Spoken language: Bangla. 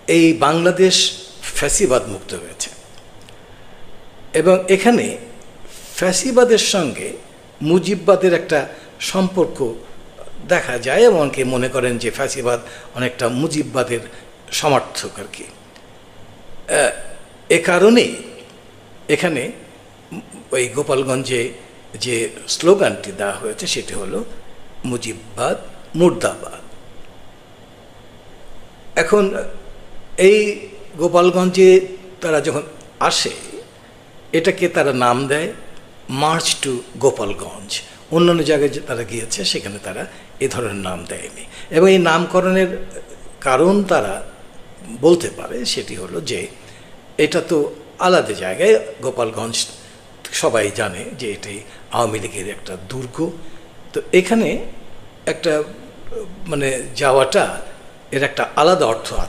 এই বাংলাদেশ ফ্যাসিবাদ মুক্ত হয়েছে এবং এখানে ফ্যাসিবাদের সঙ্গে মুজিববাদের একটা সম্পর্ক দেখা যায় এবং অনেকে মনে করেন যে ফ্যাসিবাদ অনেকটা মুজিববাদের সমর্থক আর কি। এ কারণে এখানে ওই গোপালগঞ্জে যে স্লোগানটি দেওয়া হয়েছে সেটি হলো মুজিববাদ মুর্দাবাদ। এখন এই গোপালগঞ্জে তারা যখন আসে এটাকে তারা নাম দেয় মার্চ টু গোপালগঞ্জ। অন্যান্য জায়গায় তারা গিয়েছে সেখানে তারা এ ধরনের নাম দেয়নি এবং এই নামকরণের কারণ তারা বলতে পারে সেটি হলো যে এটা তো আলাদা জায়গায়, গোপালগঞ্জ সবাই জানে যে এটি আওয়ামী লীগের একটা দুর্গ, তো এখানে একটা মানে যাওয়াটা এর একটা আলাদা অর্থ